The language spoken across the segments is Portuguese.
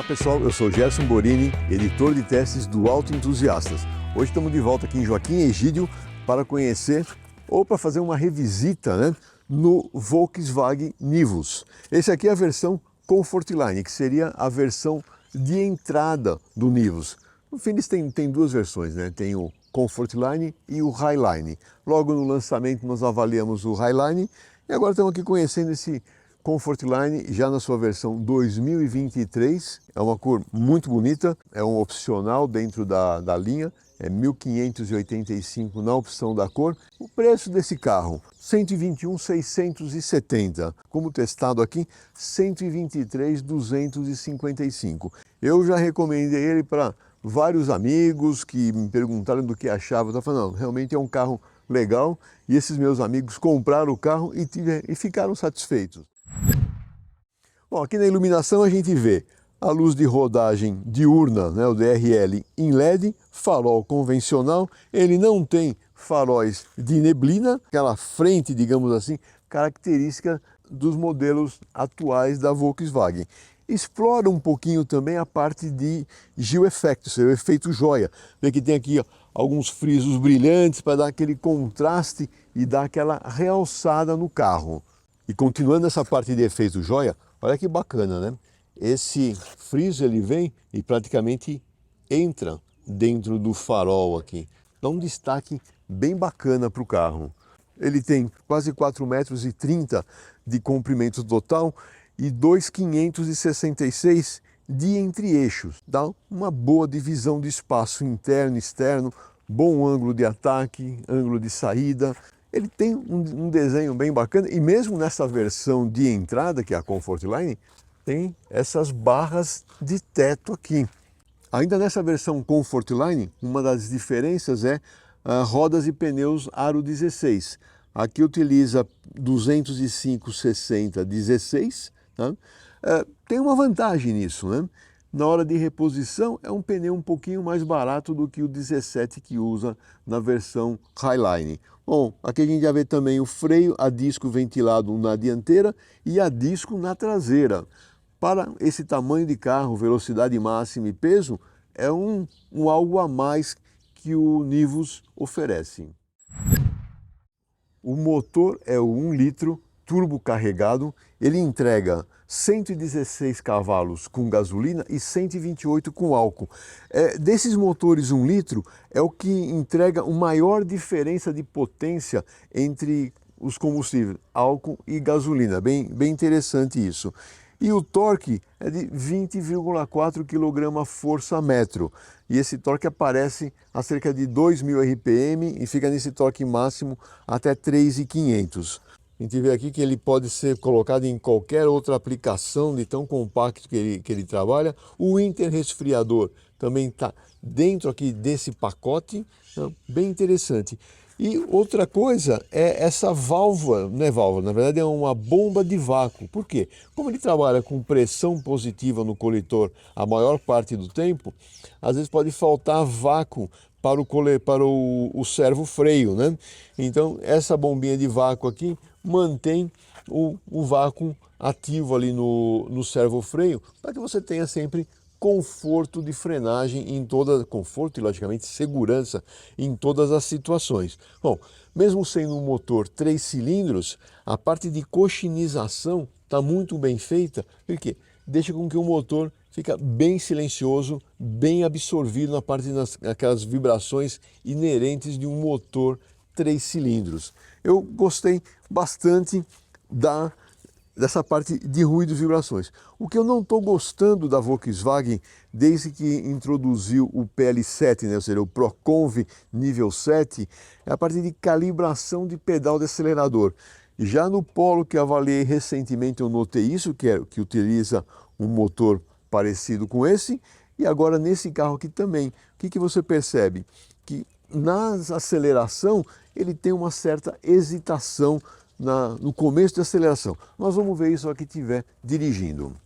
pessoal, eu sou Gerson Borini, editor de testes do Auto Entusiastas. Hoje estamos de volta aqui em Joaquim Egídio para conhecer ou para fazer uma revisita, no Volkswagen Nivus. Esse aqui é a versão Comfortline, que seria a versão de entrada do Nivus. No fim, eles têm duas versões, tem o Comfortline e o Highline. Logo no lançamento nós avaliamos o Highline e agora estamos aqui conhecendo esse Comfortline já na sua versão 2023. É uma cor muito bonita, é um opcional dentro da linha, é 1.585 na opção da cor. O preço desse carro, 121.670. Como testado aqui, 123.255. Eu já recomendei ele para vários amigos que me perguntaram do que achavam. Eu falei, não, realmente é um carro legal. E esses meus amigos compraram o carro e ficaram satisfeitos. Bom, aqui na iluminação a gente vê a luz de rodagem diurna, o DRL em LED, farol convencional, ele não tem faróis de neblina, aquela frente, digamos assim, característica dos modelos atuais da Volkswagen. Explora um pouquinho também a parte de Gil Effect, o efeito joia. Vê que tem aqui alguns frisos brilhantes para dar aquele contraste e dar aquela realçada no carro. E continuando essa parte de efeito joia, olha que bacana, Esse friso ele vem e praticamente entra dentro do farol aqui. Dá um destaque bem bacana para o carro. Ele tem quase 4,30 metros de comprimento total e 2,566 de entre-eixos. Dá uma boa divisão de espaço interno e externo, bom ângulo de ataque, ângulo de saída. Ele tem um desenho bem bacana e mesmo nessa versão de entrada, que é a Comfortline, tem essas barras de teto aqui. Ainda nessa versão Comfortline, uma das diferenças é rodas e pneus aro 16. Aqui utiliza 205/60/16. Tem uma vantagem nisso, Na hora de reposição é um pneu um pouquinho mais barato do que o 17 que usa na versão Highline. Bom, aqui a gente já vê também o freio a disco ventilado na dianteira e a disco na traseira. Para esse tamanho de carro, velocidade máxima e peso, é um algo a mais que o Nivus oferece. O motor é o 1 litro turbo carregado, ele entrega 116 cavalos com gasolina e 128 com álcool. Desses motores 1 litro é o que entrega a maior diferença de potência entre os combustíveis, álcool e gasolina. Bem interessante isso. E o torque é de 20,4 kgfm. E esse torque aparece a cerca de 2.000 RPM e fica nesse torque máximo até 3.500. A gente vê aqui que ele pode ser colocado em qualquer outra aplicação de tão compacto que ele trabalha. O interresfriador também está dentro aqui desse pacote, bem interessante. E outra coisa é essa válvula, não é válvula, na verdade é uma bomba de vácuo. Por quê? Como ele trabalha com pressão positiva no coletor a maior parte do tempo, às vezes pode faltar vácuo para o servo-freio, Então essa bombinha de vácuo aqui mantém o vácuo ativo ali no servo-freio para que você tenha sempre conforto de frenagem conforto e logicamente segurança em todas as situações. Bom, mesmo sendo um motor 3 cilindros, a parte de cochinização está muito bem feita, porque deixa com que o motor fica bem silencioso, bem absorvido na parte daquelas vibrações inerentes de um motor 3 cilindros. Eu gostei bastante dessa parte de ruído e vibrações. O que eu não estou gostando da Volkswagen desde que introduziu o PL7, ou seja, o ProConv nível 7, é a parte de calibração de pedal de acelerador. Já no Polo que avaliei recentemente eu notei isso, que utiliza um motor parecido com esse, e agora nesse carro aqui também. O que você percebe? Que na aceleração ele tem uma certa hesitação no começo de aceleração. Nós vamos ver isso aqui que estiver dirigindo.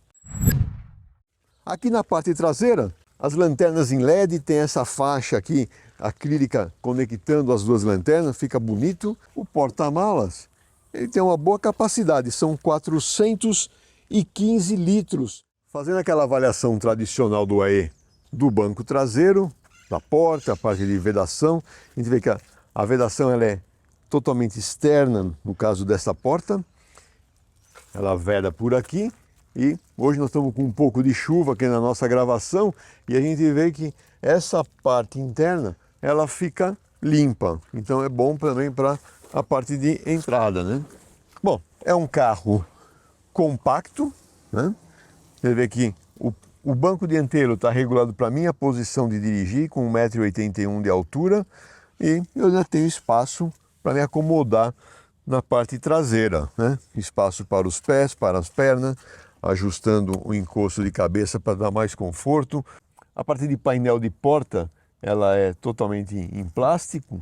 Aqui na parte traseira, as lanternas em LED, tem essa faixa aqui acrílica conectando as duas lanternas, fica bonito. O porta-malas, ele tem uma boa capacidade, são 415 litros Fazendo aquela avaliação tradicional do AE do banco traseiro, da porta, a parte de vedação, a gente vê que a vedação ela é totalmente externa no caso dessa porta, ela veda por aqui e hoje nós estamos com um pouco de chuva aqui na nossa gravação e a gente vê que essa parte interna ela fica limpa, então é bom também para a parte de entrada, né? Bom, é um carro compacto, né? Você vê que o banco dianteiro está regulado para a minha posição de dirigir, com 1,81 m de altura, e eu ainda tenho espaço para me acomodar na parte traseira, né? Espaço para os pés, para as pernas, ajustando o encosto de cabeça para dar mais conforto. A parte de painel de porta, ela é totalmente em plástico,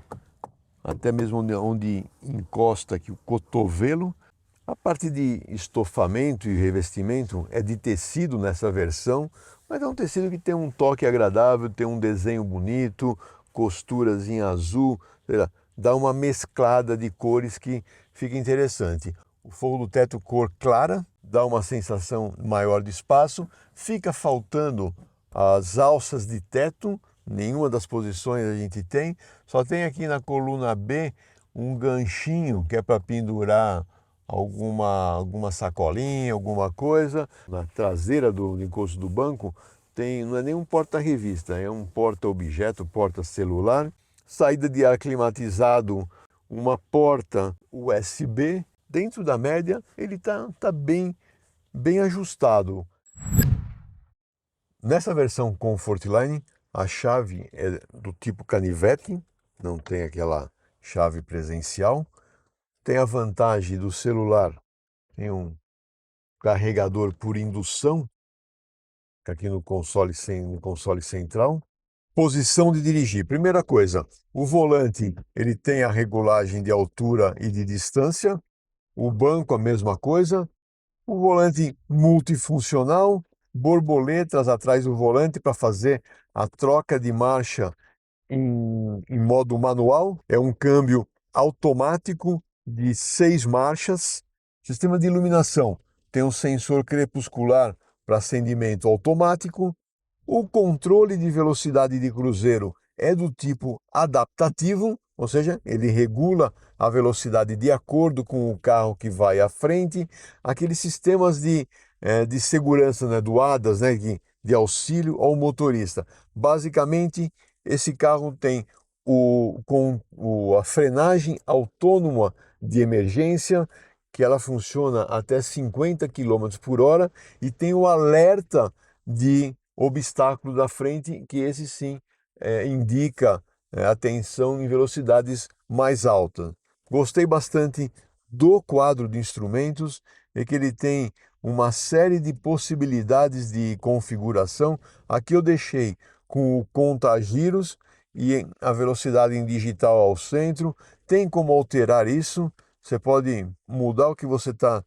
até mesmo onde encosta aqui o cotovelo. A parte de estofamento e revestimento é de tecido nessa versão, mas é um tecido que tem um toque agradável, tem um desenho bonito, costuras em azul, dá uma mesclada de cores que fica interessante. O forro do teto cor clara dá uma sensação maior de espaço, fica faltando as alças de teto, nenhuma das posições a gente tem, só tem aqui na coluna B um ganchinho que é para pendurar alguma sacolinha, alguma coisa. Na traseira do encosto do banco tem, não é nem um porta-revista, é um porta-objeto, porta-celular, saída de ar climatizado, uma porta USB. Dentro da média ele tá bem ajustado. Nessa versão Comfortline, a chave é do tipo canivete, não tem aquela chave presencial. Tem a vantagem do celular, tem um carregador por indução, aqui no console central. Posição de dirigir. Primeira coisa, o volante ele tem a regulagem de altura e de distância. O banco a mesma coisa. O volante multifuncional, borboletas atrás do volante para fazer a troca de marcha em modo manual, é um câmbio automático de 6 marchas. Sistema de iluminação tem um sensor crepuscular para acendimento automático. O controle de velocidade de cruzeiro é do tipo adaptativo, ou seja, ele regula a velocidade de acordo com o carro que vai à frente. Aqueles sistemas de segurança, né, do ADAS, né, de auxílio ao motorista. Basicamente, esse carro tem a frenagem autônoma de emergência, que ela funciona até 50 km por hora, e tem o alerta de obstáculo da frente, que esse sim indica atenção em velocidades mais altas. Gostei bastante do quadro de instrumentos, é que ele tem uma série de possibilidades de configuração. Aqui eu deixei com o conta-giros e a velocidade em digital ao centro. Tem como alterar isso, você pode mudar o que você está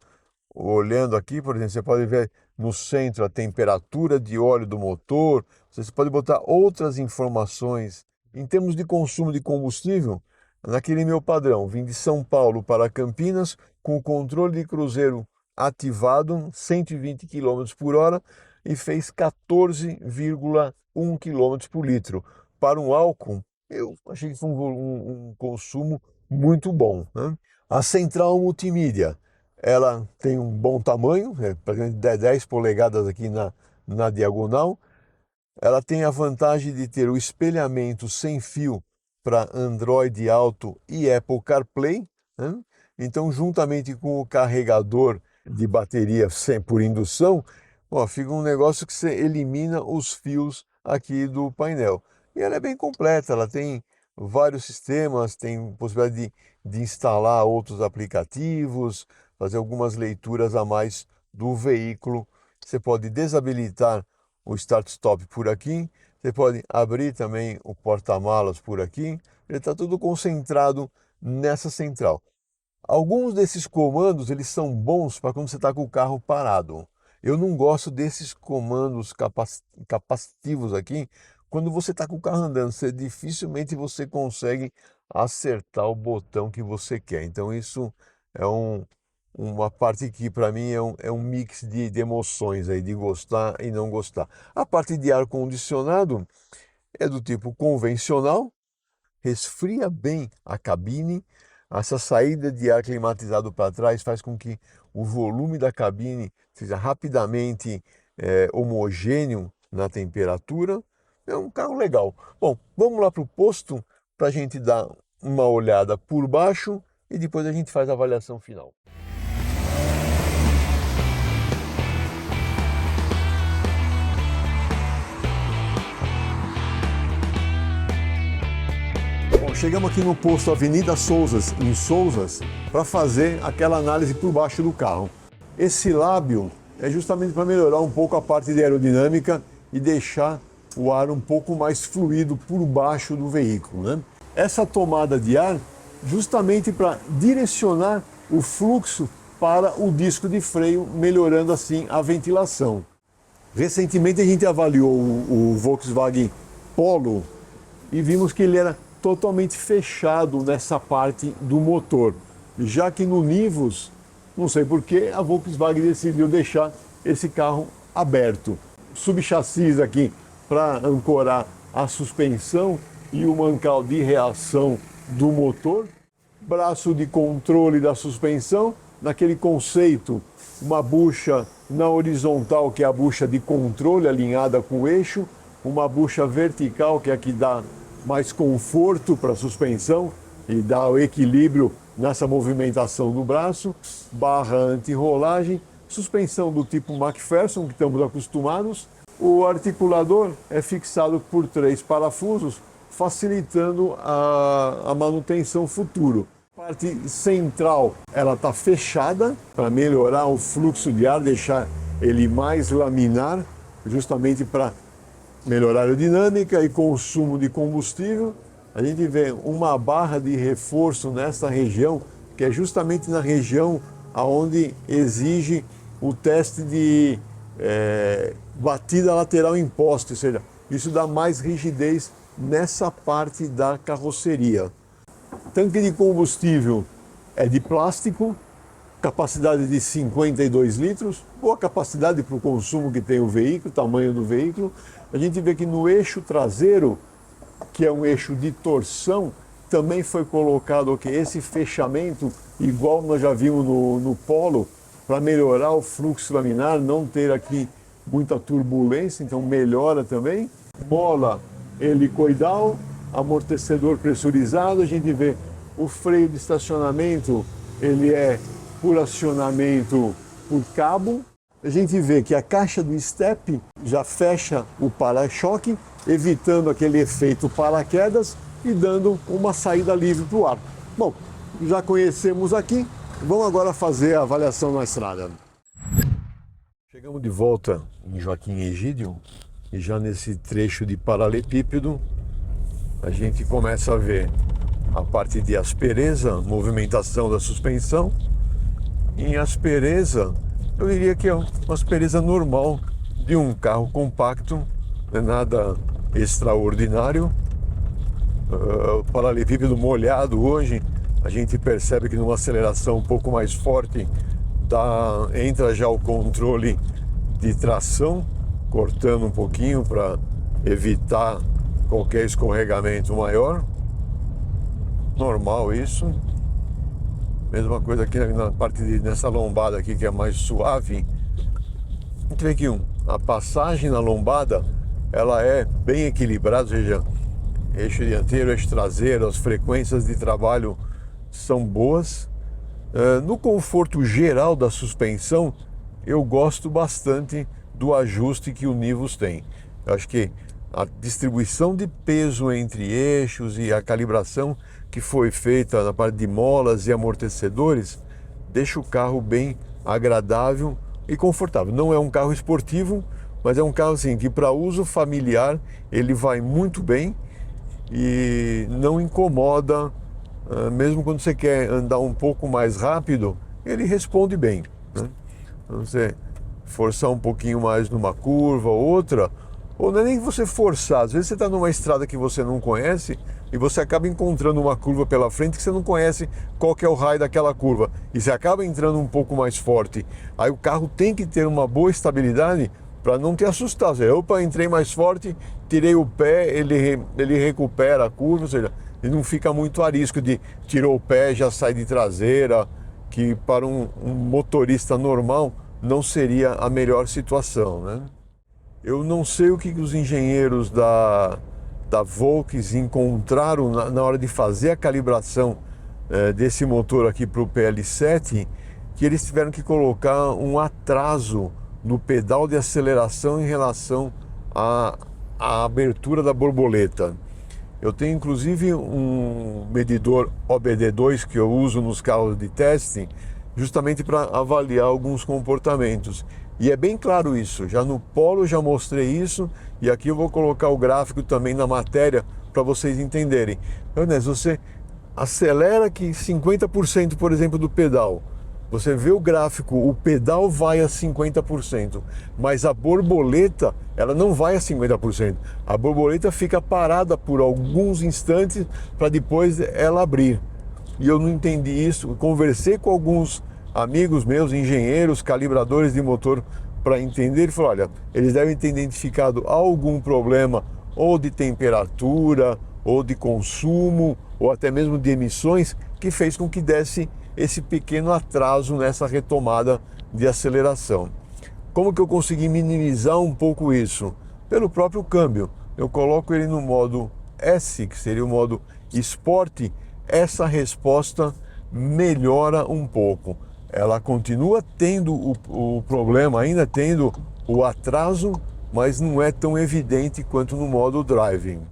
olhando aqui, por exemplo, você pode ver no centro a temperatura de óleo do motor, você pode botar outras informações. Em termos de consumo de combustível, naquele meu padrão, vim de São Paulo para Campinas com o controle de cruzeiro ativado, 120 km por hora, e fez 14,1 km por litro. Para um álcool, eu achei que foi um consumo muito bom, né? A central multimídia, ela tem um bom tamanho, praticamente 10 polegadas aqui na diagonal. Ela tem a vantagem de ter o espelhamento sem fio para Android Auto e Apple CarPlay, né? Então, juntamente com o carregador de bateria por indução, ó, fica um negócio que você elimina os fios aqui do painel. E ela é bem completa, ela tem vários sistemas, tem possibilidade de instalar outros aplicativos, fazer algumas leituras a mais do veículo. Você pode desabilitar o start-stop por aqui, você pode abrir também o porta-malas por aqui, ele está tudo concentrado nessa central. Alguns desses comandos eles são bons para quando você está com o carro parado. Eu não gosto desses comandos capacitivos aqui. Quando você está com o carro andando, dificilmente você consegue acertar o botão que você quer. Então isso é uma parte que para mim é um mix de emoções aí, de gostar e não gostar. A parte de ar-condicionado é do tipo convencional, resfria bem a cabine. Essa saída de ar climatizado para trás faz com que o volume da cabine seja rapidamente homogêneo na temperatura. É um carro legal. Bom, vamos lá para o posto para a gente dar uma olhada por baixo e depois a gente faz a avaliação final. Bom, chegamos aqui no posto Avenida Souzas, em Souzas, para fazer aquela análise por baixo do carro. Esse lábio é justamente para melhorar um pouco a parte de aerodinâmica e deixar o ar um pouco mais fluido por baixo do veículo, né? Essa tomada de ar justamente para direcionar o fluxo para o disco de freio, melhorando assim a ventilação. Recentemente a gente avaliou o Volkswagen Polo e vimos que ele era totalmente fechado nessa parte do motor, já que no Nivus, não sei porquê, a Volkswagen decidiu deixar esse carro aberto. Subchassis aqui para ancorar a suspensão e o mancal de reação do motor, braço de controle da suspensão, naquele conceito, uma bucha na horizontal, que é a bucha de controle alinhada com o eixo, uma bucha vertical, que é a que dá mais conforto para a suspensão e dá o equilíbrio nessa movimentação do braço, barra anti-rolagem, suspensão do tipo McPherson, que estamos acostumados. O articulador é fixado por 3 parafusos, facilitando a manutenção futuro. A parte central ela está fechada para melhorar o fluxo de ar, deixar ele mais laminar, justamente para melhorar a aerodinâmica e consumo de combustível. A gente vê uma barra de reforço nessa região, que é justamente na região onde exige o teste de batida lateral imposta, ou seja, isso dá mais rigidez nessa parte da carroceria. Tanque de combustível é de plástico, capacidade de 52 litros, boa capacidade para o consumo que tem o veículo, tamanho do veículo. A gente vê que no eixo traseiro, que é um eixo de torção, também foi colocado esse fechamento, igual nós já vimos no Polo, para melhorar o fluxo laminar, não ter aqui muita turbulência, então melhora também. Mola helicoidal, amortecedor pressurizado, a gente vê o freio de estacionamento, ele é por acionamento por cabo. A gente vê que a caixa do step já fecha o para-choque, evitando aquele efeito paraquedas e dando uma saída livre para o ar. Bom, já conhecemos aqui, vamos agora fazer a avaliação na estrada. Chegamos de volta em Joaquim Egídio e já nesse trecho de paralelepípedo a gente começa a ver a parte de aspereza, movimentação da suspensão. Em aspereza, eu diria que é uma aspereza normal de um carro compacto, não é nada extraordinário. O paralelepípedo molhado hoje, a gente percebe que numa aceleração um pouco mais forte entra já o controle de tração, cortando um pouquinho para evitar qualquer escorregamento maior. Normal isso. Mesma coisa aqui na parte nessa lombada aqui, que é mais suave. A gente vê que a passagem na lombada ela é bem equilibrada, ou seja, eixo dianteiro, eixo traseiro, as frequências de trabalho são boas. No conforto geral da suspensão, eu gosto bastante do ajuste que o Nivus tem. Eu acho que a distribuição de peso entre eixos e a calibração que foi feita na parte de molas e amortecedores deixa o carro bem agradável e confortável. Não é um carro esportivo, mas é um carro assim, que para uso familiar ele vai muito bem e não incomoda, mesmo quando você quer andar um pouco mais rápido, ele responde bem, né? Então, você forçar um pouquinho mais numa curva ou outra, Ou não é nem você forçar, às vezes você está numa estrada que você não conhece e você acaba encontrando uma curva pela frente que você não conhece qual que é o raio daquela curva. E você acaba entrando um pouco mais forte. Aí o carro tem que ter uma boa estabilidade para não te assustar. Você, opa, entrei mais forte, tirei o pé, ele recupera a curva, ou seja, ele não fica muito a risco de tirou o pé, já sai de traseira, que para um motorista normal não seria a melhor situação, né? Eu não sei o que os engenheiros da Volks encontraram na hora de fazer a calibração desse motor aqui para o PL7, que eles tiveram que colocar um atraso no pedal de aceleração em relação à abertura da borboleta. Eu tenho inclusive um medidor OBD2 que eu uso nos carros de teste, justamente para avaliar alguns comportamentos. E é bem claro isso, já no Polo já mostrei isso, e aqui eu vou colocar o gráfico também na matéria para vocês entenderem. Ernesto, você acelera aqui 50%, por exemplo, do pedal. Você vê o gráfico, o pedal vai a 50%, mas a borboleta, ela não vai a 50%. A borboleta fica parada por alguns instantes para depois ela abrir. E eu não entendi isso. Conversei com alguns amigos meus, engenheiros, calibradores de motor, para entender. Ele falou, olha, eles devem ter identificado algum problema ou de temperatura, ou de consumo, ou até mesmo de emissões, que fez com que desse esse pequeno atraso nessa retomada de aceleração. Como que eu consegui minimizar um pouco isso? Pelo próprio câmbio. Eu coloco ele no modo S, que seria o modo Sport, essa resposta melhora um pouco. Ela continua tendo o problema, ainda tendo o atraso, mas não é tão evidente quanto no modo Driving.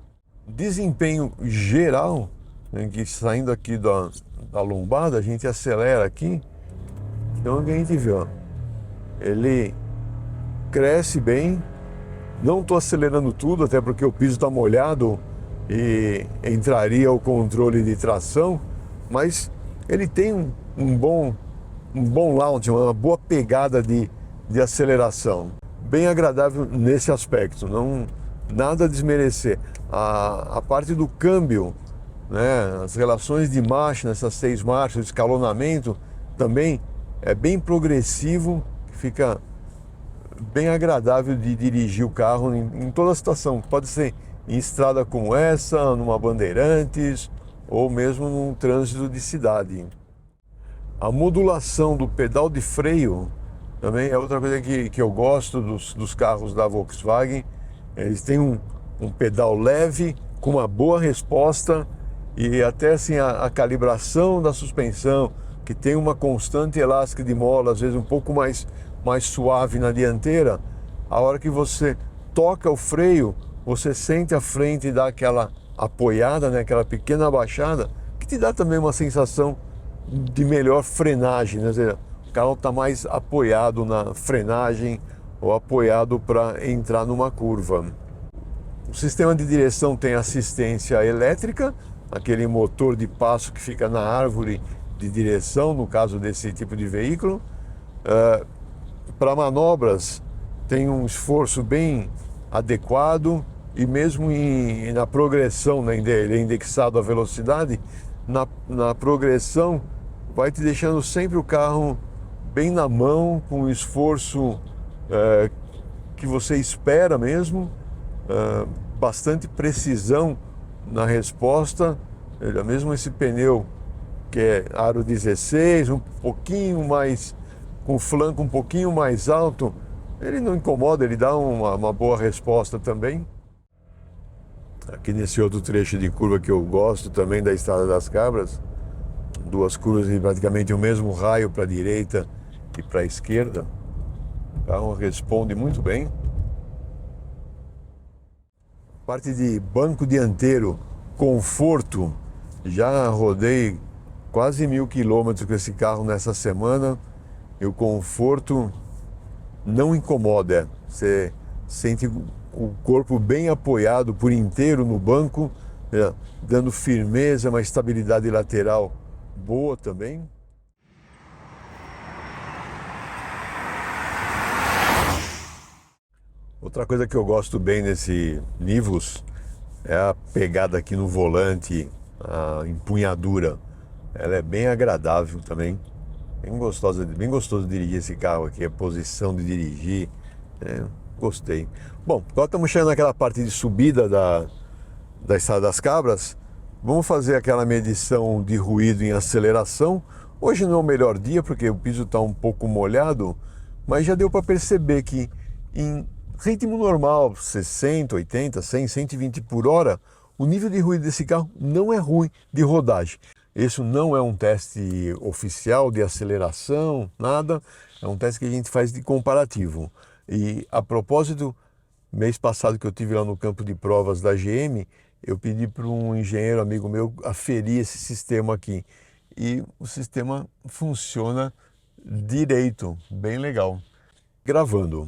Desempenho geral, né, que saindo aqui da lombada, a gente acelera aqui, então o que a gente vê, ó, ele cresce bem, não estou acelerando tudo, até porque o piso está molhado e entraria o controle de tração, mas ele tem um bom launch, uma boa pegada de aceleração, bem agradável nesse aspecto, não nada a desmerecer. A parte do câmbio, né, as relações de marcha nessas 6 marchas, o escalonamento também é bem progressivo, fica bem agradável de dirigir o carro em toda a situação. Pode ser em estrada como essa, numa Bandeirantes ou mesmo num trânsito de cidade. A modulação do pedal de freio também é outra coisa que eu gosto dos carros da Volkswagen. Eles têm um pedal leve, com uma boa resposta, e até assim a calibração da suspensão, que tem uma constante elástica de mola, às vezes um pouco mais suave na dianteira. A hora que você toca o freio, você sente a frente e dá aquela apoiada, né, aquela pequena baixada, que te dá também uma sensação de melhor frenagem, né? O carro está mais apoiado na frenagem ou apoiado para entrar numa curva. O sistema de direção tem assistência elétrica, aquele motor de passo que fica na árvore de direção, no caso desse tipo de veículo. Para manobras tem um esforço bem adequado, e mesmo na progressão, né, ele é indexado à velocidade, na progressão vai te deixando sempre o carro bem na mão, com o esforço que você espera mesmo, bastante precisão na resposta. Mesmo esse pneu que é aro 16, um pouquinho mais, com o flanco um pouquinho mais alto, ele não incomoda, ele dá uma boa resposta também. Aqui nesse outro trecho de curva que eu gosto também, da Estrada das Cabras, 2 curvas de praticamente o mesmo raio para a direita e para a esquerda, o carro responde muito bem. Parte de banco dianteiro, conforto, já rodei quase 1000 quilômetros com esse carro nessa semana, e o conforto não incomoda. Você sente o corpo bem apoiado por inteiro no banco, né, dando firmeza, uma estabilidade lateral boa também. Outra coisa que eu gosto bem nesse Nivus é a pegada aqui no volante, a empunhadura. Ela é bem agradável também, bem gostoso de dirigir esse carro aqui, a posição de dirigir, gostei. Bom, agora estamos chegando naquela parte de subida da Estrada das Cabras. Vamos fazer aquela medição de ruído em aceleração. Hoje não é o melhor dia porque o piso está um pouco molhado, mas já deu para perceber que em ritmo normal, 60, 80, 100, 120 por hora, o nível de ruído desse carro não é ruim de rodagem. Isso não é um teste oficial de aceleração, nada. É um teste que a gente faz de comparativo. E a propósito, mês passado que eu tive lá no campo de provas da GM, eu pedi para um engenheiro amigo meu aferir esse sistema aqui. E o sistema funciona direito, bem legal. Gravando.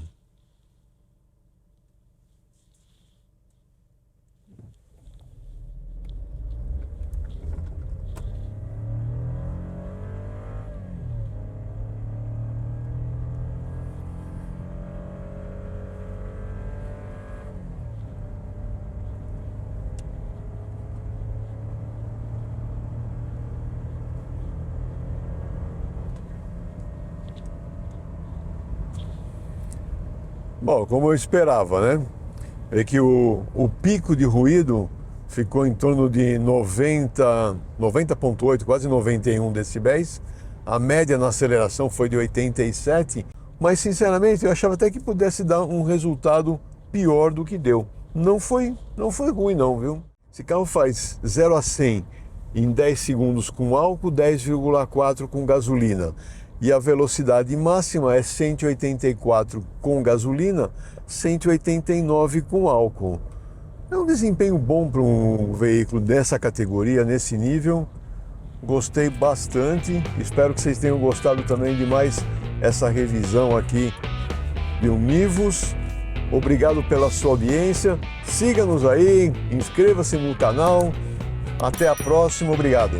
Bom, como eu esperava, né? É que o pico de ruído ficou em torno de 90,8, quase 91 decibéis. A média na aceleração foi de 87, mas sinceramente eu achava até que pudesse dar um resultado pior do que deu. Não foi ruim não, viu? Esse carro faz 0 a 100 em 10 segundos com álcool, 10,4 com gasolina. E a velocidade máxima é 184 com gasolina, 189 com álcool. É um desempenho bom para um veículo dessa categoria, nesse nível. Gostei bastante. Espero que vocês tenham gostado também de mais essa revisão aqui de um Nivus. Obrigado pela sua audiência. Siga-nos aí, inscreva-se no canal. Até a próxima. Obrigado.